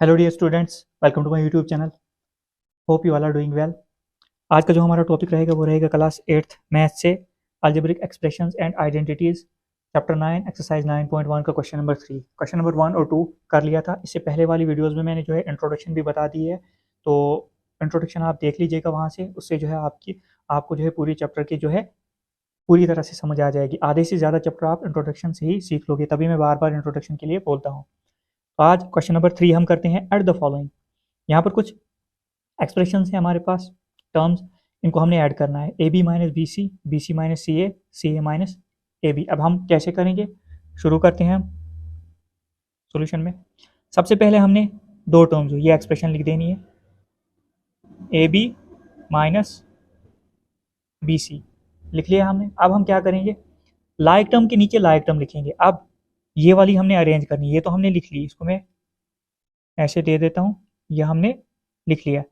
Hello dear students, welcome to my YouTube channel. Hope you all are doing well. आज का जो हमारा topic रहेगा वो रहेगा क्लास 8th मैथ से algebraic expressions and identities, chapter 9 exercise 9.1 का क्वेश्चन नंबर 3। क्वेश्चन नंबर 1 और 2 कर लिया था। इससे पहले वाली वीडियोज़ में मैंने जो है इंट्रोडक्शन भी बता दी है, तो इंट्रोडक्शन आप देख लीजिएगा वहाँ से। उससे जो है आपको जो है पूरी चैप्टर की जो है पूरी तरह से समझ आ जाएगी। आधे से ज़्यादा चैप्टर आप इंट्रोडक्शन से ही सीख लोगे, तभी मैं बार बार इंट्रोडक्शन के लिए बोलता हूँ। आज क्वेश्चन नंबर 3 हम करते हैं एट द फॉलोइंग। यहाँ पर कुछ एक्सप्रेशन है हमारे पास, टर्म्स, इनको हमने ऐड करना है। A B minus B C, B C minus C A minus A B. अब हम कैसे करेंगे, शुरू करते हैं हम सॉल्यूशन में। सबसे पहले हमने दो टर्म्स ये एक्सप्रेशन लिख देनी है, A B minus B C लिख लिया हमने। अब हम क्या करेंगे, लाइक टर्म के नीचे लाइक टर्म लिखेंगे। अब ये वाली हमने अरेंज करनी है, ये तो हमने लिख ली, इसको मैं ऐसे दे देता हूँ, ये हमने लिख लिया।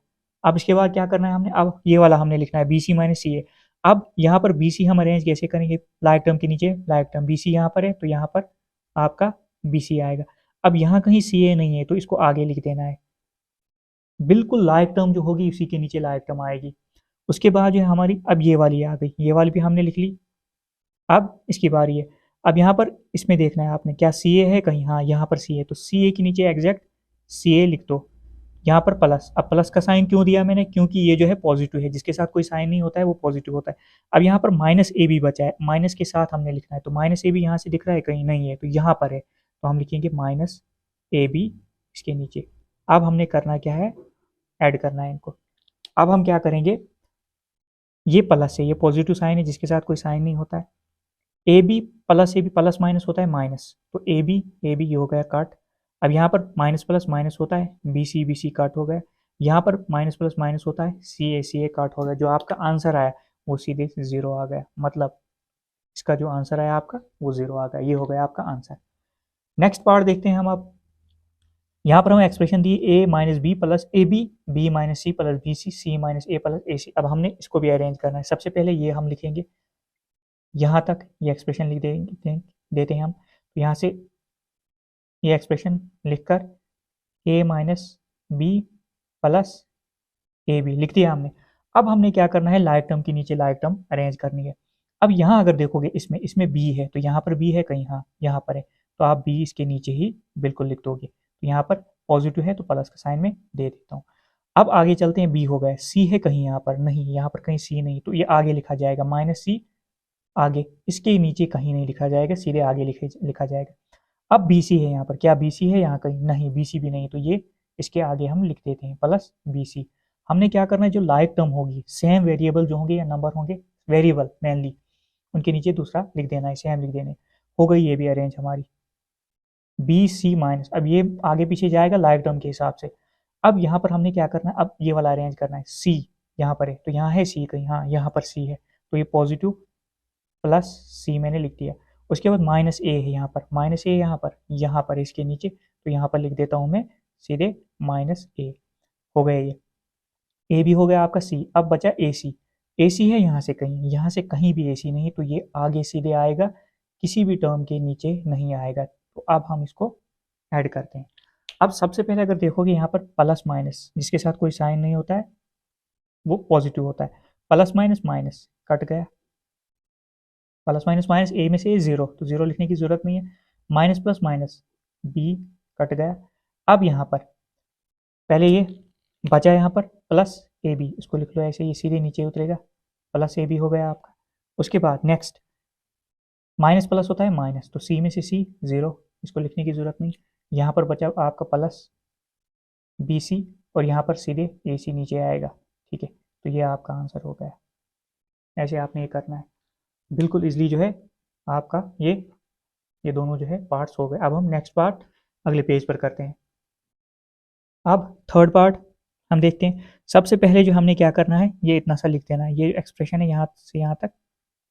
अब इसके बाद क्या करना है हमने, अब ये वाला हमने लिखना है बी सी माइनस सी ए। अब यहाँ पर बी सी हम अरेंज कैसे करेंगे, लाइक टर्म के नीचे लाइक टर्म, बी सी यहाँ पर है तो यहाँ पर आपका बी सी आएगा। अब यहाँ कहीं सी ए नहीं है तो इसको आगे लिख देना है, बिल्कुल लाइक टर्म जो होगी उसी के नीचे लाइक टर्म आएगी। उसके बाद जो है हमारी अब ये वाली आ गई, ये वाली भी हमने लिख ली। अब इसकी बारी है। अब यहाँ पर इसमें देखना है आपने, क्या सी ए है कहीं, हाँ यहाँ पर सी ए, तो सी ए के नीचे एग्जैक्ट सी ए लिख दो। यहाँ पर प्लस, अब प्लस का साइन क्यों दिया मैंने, क्योंकि ये जो है पॉजिटिव है, जिसके साथ कोई साइन नहीं होता है वो पॉजिटिव होता है। अब यहाँ पर माइनस ए बी बचा है, माइनस के साथ हमने लिखना है, तो माइनस ए बी यहाँ से दिख रहा है कहीं, नहीं है तो यहाँ पर है, तो हम लिखेंगे माइनस ए बी इसके नीचे। अब हमने करना क्या है, ऐड करना है इनको। अब हम क्या करेंगे, ये प्लस है, ये पॉजिटिव साइन है जिसके साथ कोई साइन नहीं होता है। A B plus A B, plus minus होता है माइनस, तो ए बी ये हो गया काट। अब यहाँ पर माइनस प्लस माइनस होता है, बी सी काट हो गया। यहाँ पर माइनस प्लस माइनस होता है, सी ए काट हो गया। जो आपका आंसर आया वो सीधे जीरो आ गया, मतलब इसका जो आंसर आया आपका वो जीरो आ गया। ये हो गया आपका आंसर। नेक्स्ट पार्ट देखते हैं हम। अब यहाँ पर हमें एक्सप्रेशन दी A minus B plus A B, B minus C plus B C, C minus A plus A C. अब हमने इसको भी अरेंज करना है। सबसे पहले ये हम लिखेंगे, यहाँ तक ये एक्सप्रेशन लिख देते हैं हम। तो यहाँ से ये एक्सप्रेशन लिखकर A minus B plus A B लिख दिया हमने। अब हमने क्या करना है, लाइक टर्म के नीचे लाइक टर्म अरेंज करनी है। अब यहाँ अगर देखोगे इसमें इसमें बी है, तो यहाँ पर बी है कहीं, हाँ यहाँ पर है, तो आप बी इसके नीचे ही बिल्कुल लिख दोगे। तो यहाँ पर पॉजिटिव है तो प्लस का साइन में दे देता हूँ। अब आगे चलते हैं, बी हो गया, सी है कहीं यहाँ पर, नहीं यहाँ पर कहीं सी नहीं, तो ये आगे लिखा जाएगा माइनस सी, आगे इसके नीचे कहीं नहीं लिखा जाएगा, सीधे आगे लिखा जाएगा। अब बी सी है यहाँ पर, क्या बी सी है यहाँ कहीं, नहीं बी सी भी नहीं, तो ये इसके आगे हम लिख देते हैं प्लस बी सी। हमने क्या करना है, जो लाइक टर्म होगी, सेम वेरिएबल जो होंगे या नंबर होंगे, वेरिएबल मेनली, उनके नीचे दूसरा लिख देना है, सेम लिख देने। हो गई ये भी अरेंज हमारी, बी सी माइनस। अब ये आगे पीछे जाएगा लाइक टर्म के हिसाब से। अब यहाँ पर हमने क्या करना है, अब ये वाला अरेंज करना है, सी यहाँ पर है तो यहाँ है सी कहीं, हाँ यहाँ पर सी है, तो ये पॉजिटिव प्लस सी मैंने लिख दिया। उसके बाद माइनस ए है यहाँ पर, माइनस ए यहाँ पर इसके नीचे, तो यहाँ पर लिख देता हूँ मैं सीधे माइनस ए। हो गया ये, ए भी हो गया आपका सी। अब बचा ए सी, ए सी है यहाँ से कहीं भी ए सी नहीं, तो ये आगे सीधे आएगा, किसी भी टर्म के नीचे नहीं आएगा। तो अब हम इसको ऐड करते हैं। अब सबसे पहले अगर देखोगे यहाँ पर प्लस माइनस जिसके साथ कोई साइन नहीं होता है वो पॉजिटिव होता है, प्लस माइनस माइनस कट गया, प्लस माइनस माइनस ए में से जीरो, तो जीरो लिखने की जरूरत नहीं है। Minus plus minus B cut गया। अब यहाँ पर पहले ये बचा, यहाँ पर प्लस ए बी, इसको लिख लो ऐसे, ये सीधे नीचे उतरेगा, प्लस ए बी हो गया आपका। उसके बाद नेक्स्ट माइनस प्लस होता है माइनस, तो सी में से सी जीरो, इसको लिखने की जरूरत नहीं। यहाँ पर बचा आपका प्लस बी सी, और यहाँ पर सीधे ए सी नीचे आएगा, ठीक है, तो ये आपका आंसर हो गया। ऐसे आपने ये करना है, बिल्कुल इजली जो है आपका ये दोनों जो है पार्ट्स हो गए। अब हम नेक्स्ट पार्ट अगले पेज पर करते हैं। अब थर्ड पार्ट हम देखते हैं। सबसे पहले जो हमने क्या करना है, ये इतना सा लिख देना है, ये एक्सप्रेशन है यहाँ से यहाँ तक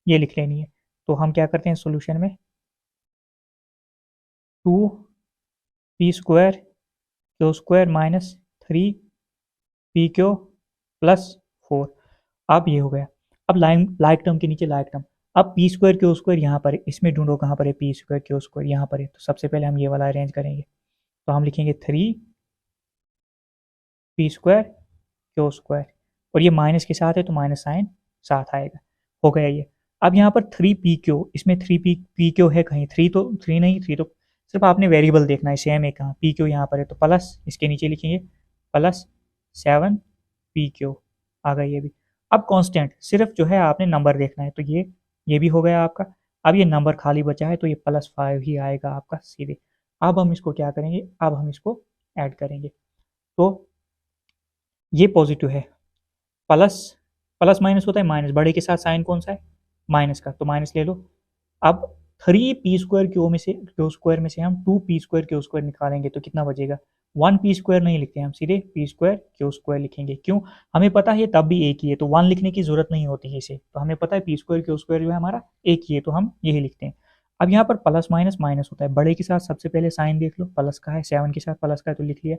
ये लिख लेनी है। तो हम क्या करते हैं सॉल्यूशन में, 2p² q² minus 3p plus 4। अब ये हो गया। अब लाइक टर्म के नीचे लाइक टर्म। अब p² q² यहाँ पर है, इसमें ढूंढो कहाँ पर है, p² q² यहाँ पर है, तो सबसे पहले हम ये वाला अरेंज करेंगे। तो हम लिखेंगे 3 पी स्क्वायर क्यू स्क्वायर, और ये माइनस के साथ है तो माइनस साइन साथ आएगा। हो गया ये। अब यहाँ पर 3 पी क्यू, इसमें 3 पी क्यू है कहीं, थ्री तो थ्री नहीं, थ्री तो सिर्फ आपने वेरिएबल देखना है सेम है कहाँ, पी क्यू यहाँ पर है तो प्लस इसके नीचे लिखेंगे प्लस 7 पी क्यू, आ गया ये भी। अब कांस्टेंट सिर्फ जो है आपने नंबर देखना है, तो ये भी हो गया आपका। अब ये नंबर खाली बचा है तो ये +5 ही आएगा आपका सीधे। अब हम इसको क्या करेंगे, अब हम इसको ऐड करेंगे, तो ये पॉजिटिव है, प्लस प्लस माइनस होता है माइनस, बड़े के साथ साइन कौन सा है, माइनस का, तो माइनस ले लो। अब 3 पी स्क्वायर क्यू में से हम 2 पी स्क्वायर क्यू स्क्वायर निकालेंगे तो कितना बचेगा, 1 पी स्क्वायर नहीं लिखते हम, सीधे पी स्क्वायर क्यू स्क्वायर लिखेंगे। क्यों, हमें पता है तब भी एक ही है तो 1 लिखने की जरूरत नहीं होती है इसे, तो हमें पता है पी स्क्वायर क्यू स्क्वायर जो है हमारा एक ही है तो हम यही लिखते हैं। अब यहाँ पर प्लस माइनस माइनस होता है, बड़े के साथ सबसे पहले साइन देख लो, प्लस का है, 7 के साथ प्लस का है तो लिख लिया।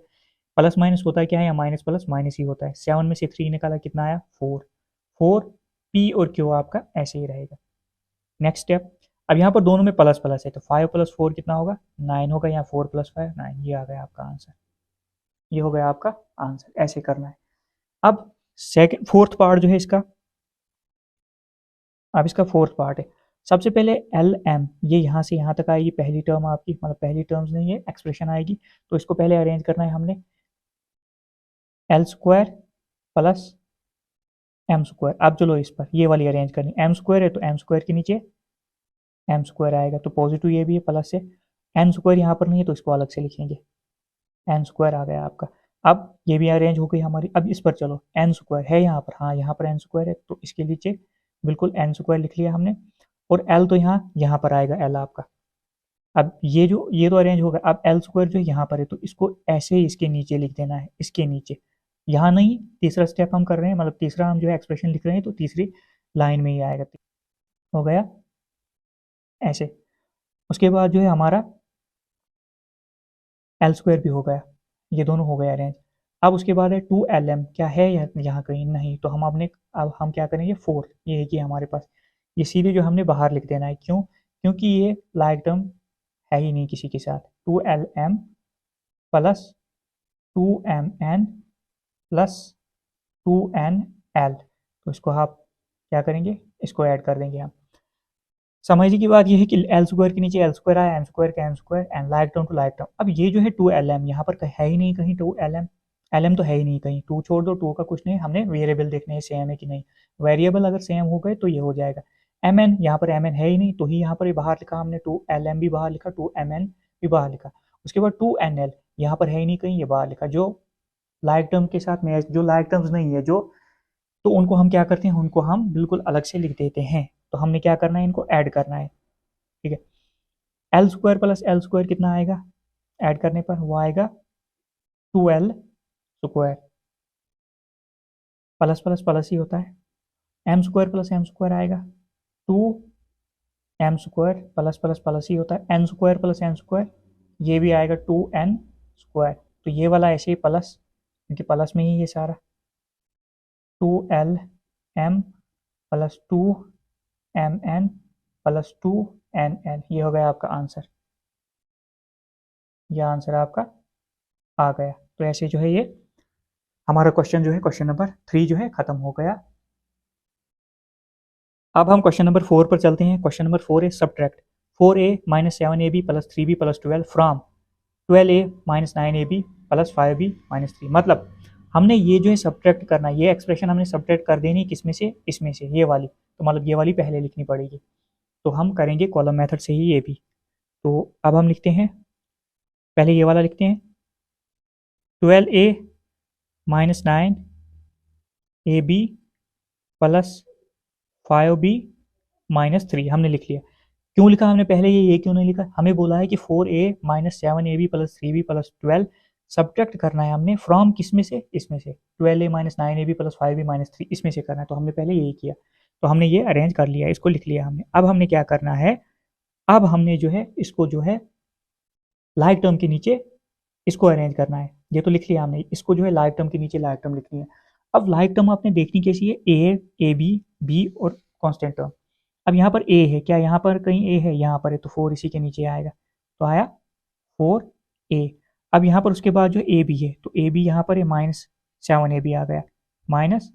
प्लस माइनस होता है क्या है, या माइनस प्लस माइनस ही होता है। 7 में से 3 निकाला कितना आया 4, 4 पी और क्यू आपका ऐसे ही रहेगा। नेक्स्ट स्टेप, अब यहाँ पर दोनों में प्लस प्लस है तो 5 + 4 कितना होगा 9 होगा, या 4 + 5 9, ये आ गया आपका आंसर, ये हो गया आपका आंसर। ऐसे करना है। अब सेकंड फोर्थ पार्ट जो है इसका, अब इसका फोर्थ पार्ट है, सबसे पहले एल एम, ये यहाँ से यहाँ तक आएगी पहली टर्म आपकी, मतलब पहली टर्म्स नहीं है एक्सप्रेशन आएगी, तो इसको पहले अरेंज करना है हमने, L square plus M square. अब चलो इस पर ये वाली अरेंज करनी, एम स्क्वायर है तो एम स्क्वायर के नीचे एम स्क्वायर आएगा, तो पॉजिटिव ये भी है प्लस से, एन स्क्वायर यहाँ पर नहीं है तो इसको अलग से लिखेंगे, एन स्क्वायर आ गया आपका। अब ये भी अरेंज हो गई हमारी। अब इस पर चलो, एन स्क्वायर है यहाँ पर, हाँ यहाँ पर एन स्क्वायर है तो इसके नीचे बिल्कुल एन स्क्वायर लिख लिया हमने, और एल तो यहाँ पर आएगा एल आपका। अब ये तो अरेंज होगा, अब एल स्क्वायर जो यहाँ पर है तो इसको ऐसे ही इसके नीचे लिख देना है, इसके नीचे, यहाँ नहीं, तीसरा स्टेप हम कर रहे हैं, मतलब तीसरा हम जो है एक्सप्रेशन लिख रहे हैं तो तीसरी लाइन में ही आएगा। हो गया ऐसे। उसके बाद जो है हमारा एल स्क्वायर भी हो गया, ये दोनों हो गए अरेंज। अब उसके बाद है 2LM, क्या है यहाँ कहीं नहीं, तो अब हम क्या करेंगे 4, ये है कि हमारे पास, ये सीधे जो हमने बाहर लिख देना है। क्यों, क्योंकि ये लाइक टर्म है ही नहीं किसी के साथ। 2LM plus 2MN plus 2NL, तो इसको आप क्या करेंगे, इसको ऐड कर देंगे हम। समझने की बात यह है कि एल स्क्वायर के नीचे एल स्क्वायर आया, एम स्क्वायर का M square, and like term to like term. अब ये जो है 2LM यहाँ पर है ही नहीं कहीं, 2LM एल एम तो है ही नहीं कहीं, 2 छोड़ दो, 2 का कुछ नहीं, हमने वेरिएबल देखने हैं सेम है कि नहीं, वेरिएबल अगर सेम हो गए तो ये हो जाएगा। MN, यहाँ पर MN है ही नहीं तो ही यहाँ पर बाहर लिखा हमने, 2LM भी बाहर लिखा, 2MN भी बाहर लिखा। उसके बाद 2NL यहाँ पर है ही नहीं कहीं, ये बाहर लिखा। जो लाइक टर्म के साथ मैच, जो लाइक टर्म्स नहीं है जो, तो उनको हम क्या करते हैं, उनको हम बिल्कुल अलग से लिख देते हैं। तो हमने क्या करना है, इनको ऐड करना है, ठीक है। L square plus L square कितना आएगा, ऐड करने पर वो आएगा 2L square, plus plus plus ही होता है। M square plus M square आएगा 2M square, plus plus plus ही होता है। N square plus N square, ये भी आएगा 2N स्क्वायर, तो ये वाला ऐसे ही प्लस, क्योंकि प्लस में ही ये सारा, 2LM plus 2MN plus 2NL, ये हो गया आपका आंसर, यह आंसर आपका आ गया। तो ऐसे जो है ये हमारा क्वेश्चन जो है, क्वेश्चन नंबर 3 जो है खत्म हो गया। अब हम क्वेश्चन नंबर 4 पर चलते हैं। क्वेश्चन नंबर 4 है subtract 4A - 7AB + 3B + 12 from 12A - 9AB + 5B - 3। मतलब हमने ये जो है सब्ट्रैक्ट करना, ये एक्सप्रेशन हमने सब्ट्रैक्ट कर देनी किसमें से, इसमें से, ये वाली, तो मतलब ये वाली पहले लिखनी पड़ेगी, तो हम करेंगे कॉलम मेथड से ही ये भी। तो अब हम लिखते हैं, पहले ये वाला लिखते हैं, 12A - 9AB + 5B - 3 हमने लिख लिया। क्यों लिखा हमने पहले ये क्यों नहीं लिखा, हमें बोला है कि 4A - 7AB + 3B + 12 सब्ट्रैक्ट करना है हमने फ्रॉम किसमें से, इसमें से, 12A - 9AB + 5B - 3 इसमें से करना है, तो हमने पहले यही किया, तो हमने ये अरेंज कर लिया, इसको लिख लिया हमने। अब हमने क्या करना है, अब हमने जो है इसको जो है लाइक टर्म के नीचे इसको अरेंज करना है। ये तो लिख लिया हमने, इसको जो है लाइक टर्म के नीचे लाइक टर्म लिखनी है। अब लाइक टर्म आपने देखनी कैसी है, ए बी बी और कांस्टेंट टर्म। अब यहाँ पर ए है, क्या यहाँ पर कहीं ए है, यहाँ पर है, तो 4 इसी के नीचे आएगा, तो आया 4A। अब यहाँ पर उसके बाद जो ए बी है, तो ए बी यहाँ पर है 7ab आ गया, माइनस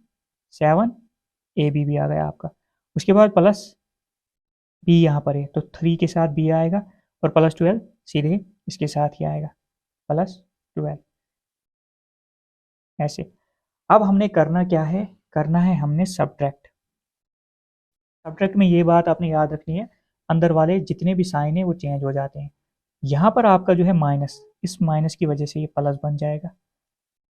7ab भी आ गया आपका। उसके बाद प्लस b यहाँ पर है तो 3 के साथ b आएगा और प्लस 12 सीधे इसके साथ ही आएगा, प्लस 12 ऐसे। अब हमने करना क्या है, करना है हमने सब्ट्रैक्ट। सब्ट्रैक्ट में ये बात आपने याद रखनी है, अंदर वाले जितने भी साइन है वो चेंज हो जाते हैं। यहाँ पर आपका जो है माइनस, इस माइनस की वजह से ये प्लस बन जाएगा।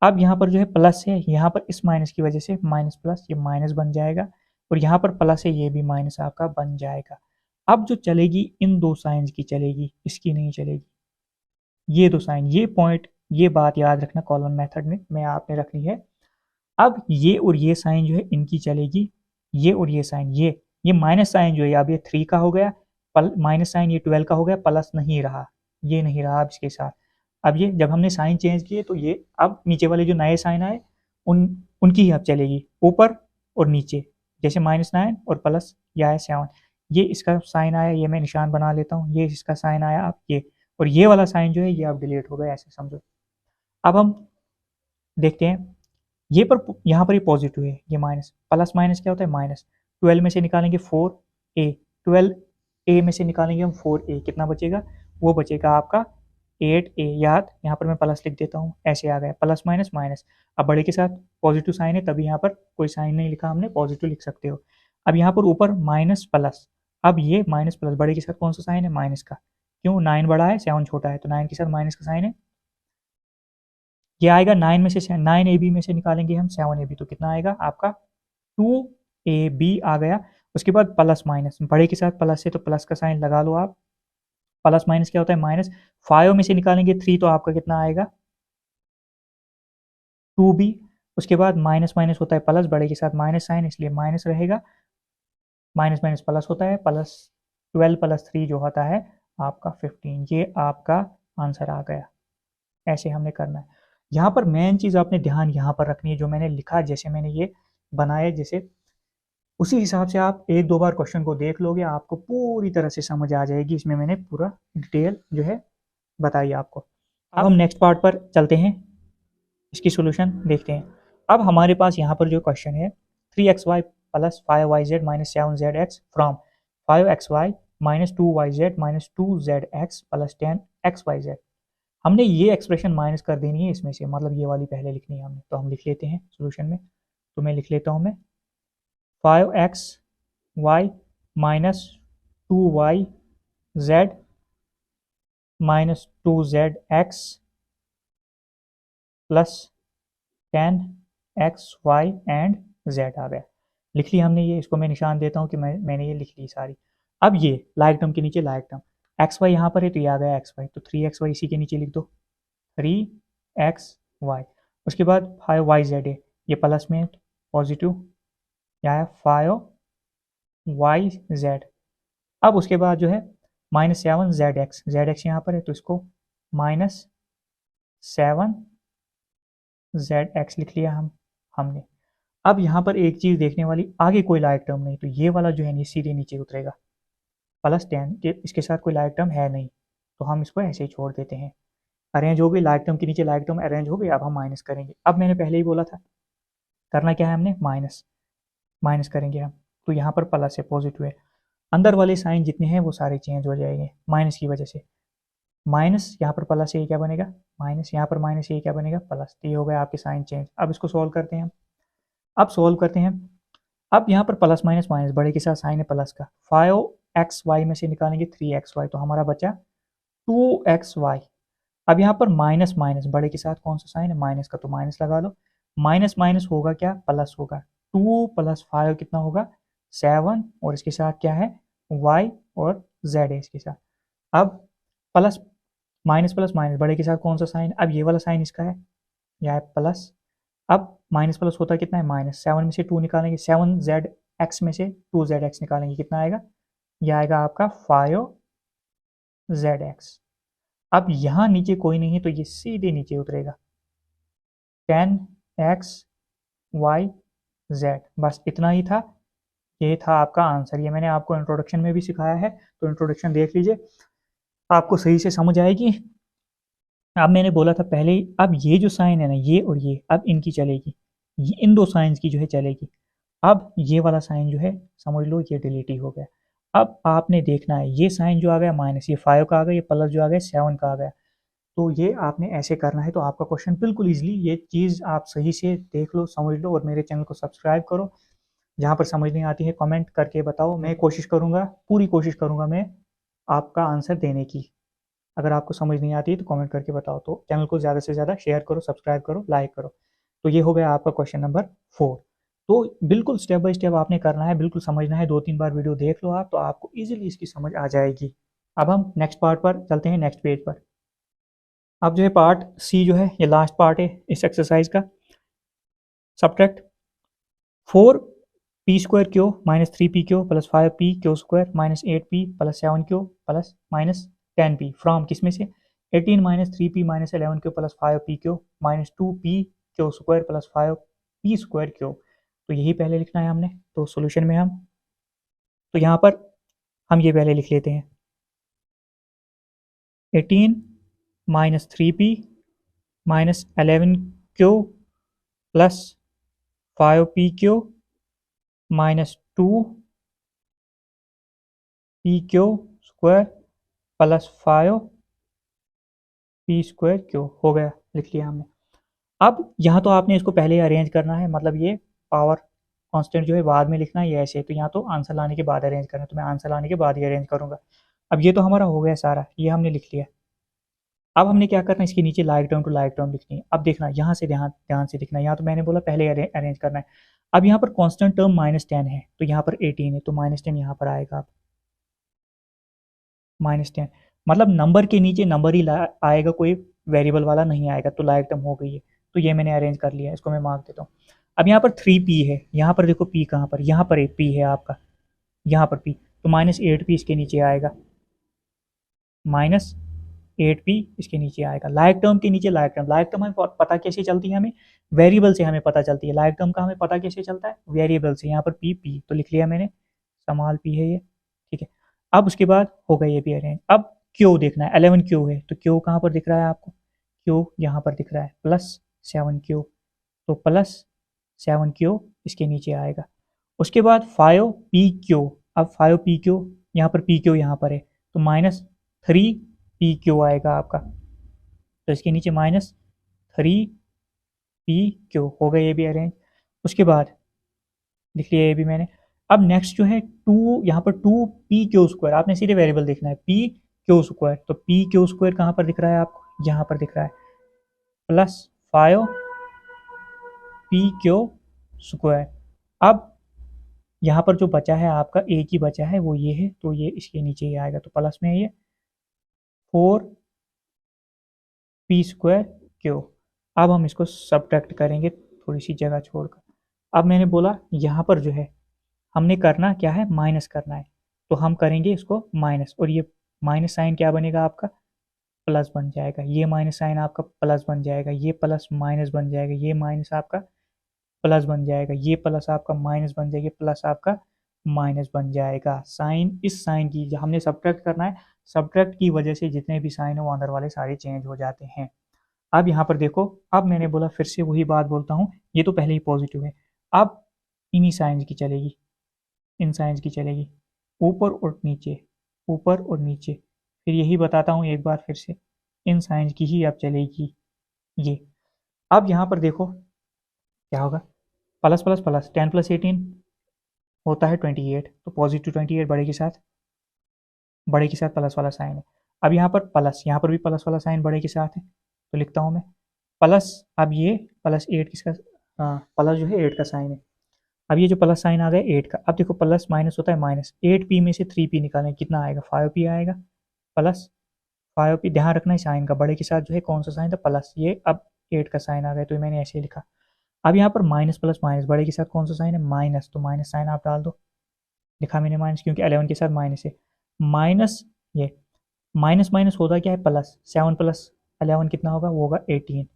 अब यहाँ पर जो है प्लस है, यहाँ पर इस माइनस की वजह से माइनस प्लस ये माइनस बन जाएगा, और यहाँ पर प्लस है ये भी माइनस आपका बन जाएगा। अब जो चलेगी इन दो साइंस की चलेगी, इसकी नहीं चलेगी। ये दो साइन, ये पॉइंट, ये बात याद रखना कॉलम मेथड में आपने रखनी है। अब ये और ये साइन जो है इनकी चलेगी, ये और ये साइन, ये माइनस साइन जो है अब ये 3 का हो गया, माइनस साइन ये 12 का हो गया, प्लस नहीं रहा, ये नहीं रहा अब इसके साथ। अब ये जब हमने साइन चेंज किए तो ये अब नीचे वाले जो नए साइन आए उनकी ही अब चलेगी, ऊपर और नीचे, जैसे -9 और प्लस यह है 7, ये इसका साइन आया, ये मैं निशान बना लेता हूँ, ये इसका साइन आया अब ये, और ये वाला साइन जो है ये अब डिलीट हो गया, ऐसे समझो। अब हम देखते हैं ये पर, यहाँ पर ये पॉजिटिव है, ये माइनस, प्लस माइनस क्या होता है माइनस। 12 में से निकालेंगे 4a, 12a में से निकालेंगे हम 4a, कितना बचेगा, वो बचेगा आपका 8a। याद, यहाँ पर मैं प्लस लिख देता हूँ, ऐसे आ गया, प्लस माइनस माइनस। अब बड़े के साथ पॉजिटिव साइन है तभी यहाँ पर कोई साइन नहीं लिखा हमने, पॉजिटिव लिख सकते हो। अब यहाँ पर ऊपर माइनस प्लस, अब ये माइनस प्लस, बड़े के साथ कौन सा साइन है, माइनस का, क्यों, 9 बड़ा है 7 छोटा है, तो 9 के साथ माइनस का साइन है, ये आएगा 9 में से 9ab में से निकालेंगे हम 7ab, तो कितना आएगा आपका 2ab आ गया। उसके बाद प्लस माइनस, बड़े के साथ प्लस है तो प्लस का साइन लगा लो आप, प्लस माइनस क्या होता है माइनस, 5 में से निकालेंगे 3 तो आपका कितना आएगा 2b। उसके बाद माइनस माइनस होता है प्लस, बड़े के साथ माइनस साइन इसलिए माइनस रहेगा, माइनस माइनस प्लस होता है, प्लस 12 प्लस 3 जो होता है आपका 15, ये आपका आंसर आ गया। ऐसे हमने करना है। यहाँ पर मेन चीज़ आपने ध्यान यहाँ पर रखनी है, जो मैंने लिखा, जैसे मैंने ये बनाया, जैसे उसी हिसाब से आप एक दो बार क्वेश्चन को देख लोगे, आपको पूरी तरह से समझ आ जाएगी। इसमें मैंने पूरा डिटेल जो है बताई आपको। अब हम नेक्स्ट पार्ट पर चलते हैं, इसकी सोल्यूशन देखते हैं। अब हमारे पास यहाँ पर जो क्वेश्चन है 3xy plus 5yz minus 7zx from 5xy minus 2yz minus 2zx plus 10xyz। हमने ये एक्सप्रेशन माइनस कर देनी है इसमें से, मतलब ये वाली पहले लिखनी है हमने, तो हम लिख लेते हैं सोल्यूशन में। तो मैं लिख लेता हूँ मैं 5xy minus 2yz minus 2zx plus 10xy and z आ गया। लिख ली हमने ये, इसको मैं निशान देता हूँ कि मैंने ये लिख ली सारी। अब ये लाइक टर्म के नीचे लाइक टर्म, xy यहाँ पर है तो ये आ गया xy, तो 3xy इसी के नीचे लिख दो, 3xy। उसके बाद 5yz है, ये प्लस में पॉजिटिव, यहाँ है 5yz। अब उसके बाद जो है माइनस 7zx, zx यहाँ पर है तो इसको माइनस 7zx लिख लिया हमने। अब यहाँ पर एक चीज़ देखने वाली, आगे कोई लाइक टर्म नहीं, तो ये वाला जो है सीधे नीचे उतरेगा, प्लस 10, इसके साथ कोई लाइक टर्म है नहीं, तो हम इसको ऐसे ही छोड़ देते हैं। अरेंज हो गई, लाइक टर्म के नीचे लाइक टर्म अरेंज हो गई। अब हम माइनस करेंगे। अब मैंने पहले ही बोला था करना क्या है हमने, माइनस करेंगे हम, तो यहाँ पर प्लस है, पॉजिटिव है, अंदर वाले साइन जितने हैं वो सारे चेंज हो जाएंगे माइनस की वजह से। माइनस यहाँ पर प्लस है, क्या बनेगा माइनस, यहाँ पर माइनस है क्या बनेगा प्लस, तो ये हो गया आपके साइन चेंज। अब इसको सॉल्व करते हैं हम, अब सॉल्व करते हैं। अब यहाँ पर प्लस माइनस माइनस, बड़े के साथ साइन है प्लस का, 5xy में से निकालेंगे 3xy, तो हमारा बचा 2xy। अब यहाँ पर माइनस माइनस, बड़े के साथ कौन सा साइन है माइनस का, तो माइनस लगा लो, माइनस माइनस होगा क्या प्लस होगा, 2 प्लस 5 कितना होगा 7, और इसके साथ क्या है y और z है इसके साथ। अब प्लस माइनस प्लस माइनस, बड़े के साथ कौन सा साइन, अब ये वाला साइन इसका है, यह है प्लस। अब माइनस प्लस होता कितना है माइनस, 7 में से 2 निकालेंगे, 7zx में से 2zx निकालेंगे, कितना आएगा, यह आएगा आपका 5zx। अब यहाँ नीचे कोई नहीं है तो ये सीधे नीचे उतरेगा, 10xyz, बस इतना ही था, ये था आपका आंसर। ये मैंने आपको इंट्रोडक्शन में भी सिखाया है, तो इंट्रोडक्शन देख लीजिए, आपको सही से समझ आएगी। अब मैंने बोला था पहले ही, अब ये जो साइन है ना, ये और ये, अब इनकी चलेगी, ये इन दो साइंस की जो है चलेगी। अब ये वाला साइन जो है समझ लो ये डिलीट ही हो गया। अब आपने देखना है ये साइन जो आ गया माइनस, ये 5 का आ गया, ये प्लस जो आ गया 7 का आ गया। तो ये आपने ऐसे करना है, तो आपका क्वेश्चन बिल्कुल ईजिली, ये चीज़ आप सही से देख लो, समझ लो, और मेरे चैनल को सब्सक्राइब करो। जहाँ पर समझ नहीं आती है कमेंट करके बताओ, मैं कोशिश करूँगा, पूरी कोशिश करूँगा मैं आपका आंसर देने की। अगर आपको समझ नहीं आती है तो कमेंट करके बताओ। तो चैनल को ज़्यादा से ज़्यादा शेयर करो, सब्सक्राइब करो, लाइक करो। तो ये हो गया आपका क्वेश्चन नंबर 4। तो बिल्कुल स्टेप बाय स्टेप आपने करना है, बिल्कुल समझना है, 2-3 बार वीडियो देख लो आप, तो आपको ईजिली इसकी समझ आ जाएगी। अब हम नेक्स्ट पार्ट पर चलते हैं, नेक्स्ट पेज पर। अब जो है पार्ट सी जो है, ये लास्ट पार्ट है इस एक्सरसाइज का। Subtract 4p² Q minus 3p Q plus 5p² minus 8p plus 7q plus minus 10p from किसमें से 18 minus 3p minus 11q plus 5p minus 2p² plus 5p²। तो यही पहले लिखना है हमने, तो सॉल्यूशन में हम, तो यहाँ पर हम ये पहले लिख लेते हैं 18 minus 3p minus 11q plus 5p minus 2p² plus 5p² हो गया, लिख लिया हमने। अब यहाँ तो आपने इसको पहले अरेंज करना है, मतलब ये पावर कांस्टेंट जो है बाद में लिखना है, ये ऐसे, तो यहाँ तो आंसर लाने के बाद अरेंज करना है, तो मैं आंसर लाने के बाद ही अरेंज करूँगा। अब ये तो हमारा हो गया सारा, ये हमने लिख लिया। अब हमने क्या करना है, इसके नीचे like term to like term लिखनी है। अब देखना यहाँ से, ध्यान ध्यान से दिखना, यहाँ तो मैंने बोला पहले अरेंज करना है। अब यहाँ पर कांस्टेंट टर्म -10 है, तो यहाँ पर 18 है, तो -10 यहाँ पर आएगा। अब -10 मतलब नंबर के नीचे नंबर ही आएगा, कोई वेरिएबल वाला नहीं आएगा, तो लाइक टर्म हो गई है। तो ये मैंने अरेंज कर लिया, इसको मैं मार्क देता हूँ। अब यहाँ पर 3p है, यहाँ पर देखो p कहाँ पर, यहाँ पर एक p है आपका, यहाँ पर p, तो -8p इसके नीचे आएगा, -8p इसके नीचे आएगा। लाइक टर्म के नीचे लाइक टर्म, लाइक टर्म हमें पता कैसे चलती है, हमें वेरिएबल से हमें पता चलती है। लाइक टर्म का हमें पता कैसे चलता है, वेरिएबल से। यहाँ पर p तो लिख लिया मैंने, स्मॉल p है ये, ठीक है। अब उसके बाद हो गया ये भी अरेंज। अब क्यू देखना है, 11q है, तो क्यू कहाँ पर दिख रहा है आपको, क्यू यहाँ पर दिख रहा है, +7q, तो +7q इसके नीचे आएगा। उसके बाद 5pq, अब 5pq, यहाँ पर pq यहाँ पर है, तो -3pq आएगा आपका, तो इसके नीचे -3pq हो गया, ये भी अरेंज। उसके बाद लिख लिया ये भी मैंने। अब नेक्स्ट जो है 2, यहाँ पर 2p², आपने सीधे वेरिएबल देखना है, p², तो p² कहाँ पर दिख रहा है आपको, यहाँ पर दिख रहा है, +5p²। अब यहाँ पर जो बचा है आपका, एक ही बचा है, वो ये है, तो ये इसके नीचे ही आएगा, तो प्लस में है ये 4p²। अब हम इसको सब्ट्रैक्ट करेंगे थोड़ी सी जगह छोड़कर। अब मैंने बोला यहाँ पर जो है हमने करना क्या है, माइनस करना है, तो हम करेंगे इसको माइनस, और ये माइनस साइन क्या बनेगा आपका, प्लस बन जाएगा। ये माइनस साइन आपका प्लस बन जाएगा, ये प्लस माइनस बन जाएगा, ये माइनस आपका प्लस बन जाएगा, ये प्लस आपका माइनस बन जाएगा, प्लस आपका माइनस बन जाएगा। साइन, इस साइन की हमने सब्ट्रैक्ट करना है, सब्ट्रैक्ट की वजह से जितने भी साइन है वो अंदर वाले सारे चेंज हो जाते हैं। अब यहाँ पर देखो, अब मैंने बोला फिर से वही बात बोलता हूँ, ये तो पहले ही पॉजिटिव है, अब इन्हीं साइंस की चलेगी, इन साइंस की चलेगी, ऊपर और नीचे, ऊपर और नीचे। फिर यही बताता हूँ एक बार फिर से, इन साइंस की ही अब चलेगी ये। अब यहाँ पर देखो क्या होगा, प्लस प्लस प्लस 10 + 18 होता है 28, तो पॉजिटिव 28 बड़े के साथ, बड़े के साथ प्लस वाला साइन है। अब यहाँ पर प्लस, यहाँ पर भी प्लस वाला साइन बड़े के साथ है, तो लिखता हूँ मैं प्लस। अब ये +8 किसका, हाँ प्लस जो है 8 का साइन है। अब ये जो प्लस साइन आ गया 8 का, अब देखो प्लस माइनस होता है माइनस, 8p में से 3p निकालें, कितना आएगा, 5p आएगा, प्लस 5p। ध्यान रखना है साइन का, बड़े के साथ जो है कौन सा साइन था, प्लस, ये अब 8 का साइन आ गया, तो मैंने ऐसे लिखा। अब यहाँ पर माइनस प्लस माइनस, बड़े के साथ कौन सा साइन है, माइनस, तो माइनस साइन आप डाल दो, लिखा मैंने माइनस, क्योंकि 11 के साथ माइनस है, माइनस, ये माइनस माइनस होता क्या है प्लस, 7 + 11 कितना होगा, वो होगा 18,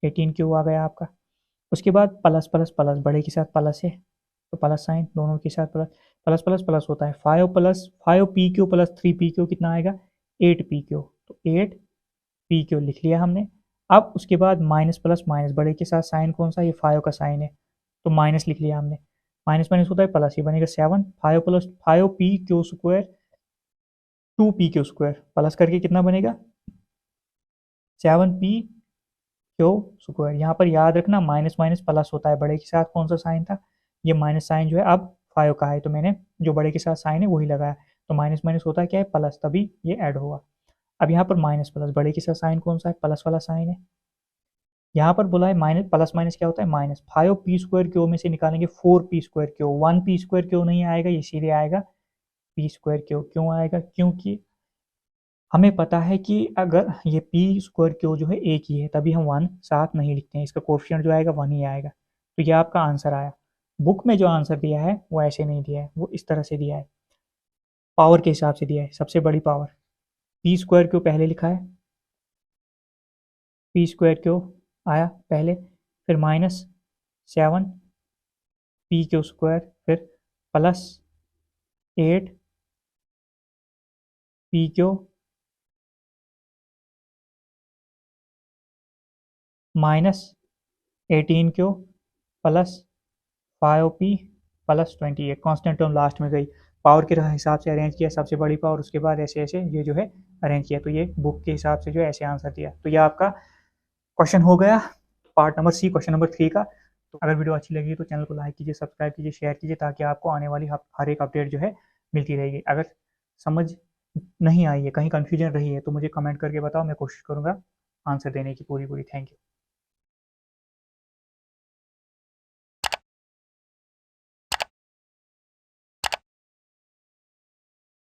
18 क्यों आ गया आपका। उसके बाद प्लस प्लस प्लस, बड़े के साथ प्लस है, तो प्लस साइन दोनों के साथ प्लस, प्लस प्लस प्लस होता है, 5 + 5p³ + 3p³ कितना आएगा, 8p³, तो 8 पी क्यू लिख लिया हमने। अब उसके बाद माइनस प्लस माइनस, बड़े के साथ साइन कौन सा, ये 5 का साइन है तो माइनस लिख लिया हमने। माइनस माइनस होता है प्लस, ये बनेगा 7, 5 plus 5 P Q square 2 P Q square, plus करके कितना बनेगा 7 पी क्यू स्क्वायर। यहाँ पर याद रखना माइनस माइनस प्लस होता है, बड़े के साथ कौन सा साइन था, ये माइनस साइन जो है अब 5 का है तो मैंने जो बड़े के साथ साइन है वही लगाया, तो माइनस माइनस होता है क्या है प्लस, तभी ये ऐड होगा। अब यहाँ पर माइनस प्लस, बड़े के साथ साइन कौन सा है, प्लस वाला साइन है। यहाँ पर बोला है माइनस प्लस माइनस क्या होता है माइनस, 5 पी स्क्वायर क्यू में से निकालेंगे 4 P square Q, 1 P square Q नहीं आएगा, ये सीधे आएगा पी स्क्वायर क्यू। क्यों आएगा, क्योंकि हमें पता है कि अगर ये पी स्क्वायर क्यू जो है एक ही है तभी हम 1 साथ नहीं लिखते हैं, इसका कोफिशिएंट जो आएगा 1 ही आएगा। तो ये आपका आंसर आया। बुक में जो आंसर दिया है वो ऐसे नहीं दिया है, वो इस तरह से दिया है, पावर के हिसाब से दिया है, सबसे बड़ी पावर। पी स्क्वायर क्यू पहले लिखा है, पी स्क्वायर क्यू आया पहले, फिर माइनस 7 पी क्यू स्क्वायर, फिर plus 8 P Q minus 18 Q plus 5 P plus 28, constant term last में गई, पावर के हिसाब से अरेंज किया, सबसे बड़ी पावर, उसके बाद ऐसे ऐसे ये जो है अरेंज किया, तो ये बुक के हिसाब से जो है ऐसे आंसर दिया। तो ये आपका क्वेश्चन हो गया part number C, question number 3 का। तो अगर वीडियो अच्छी लगी तो चैनल को लाइक कीजिए, सब्सक्राइब कीजिए, शेयर कीजिए, ताकि आपको आने वाली हर एक अपडेट जो है मिलती रहेगी। अगर समझ नहीं आई है, कहीं कन्फ्यूजन रही है तो मुझे कमेंट करके बताओ, मैं कोशिश करूँगा आंसर देने की पूरी पूरी। Thank you.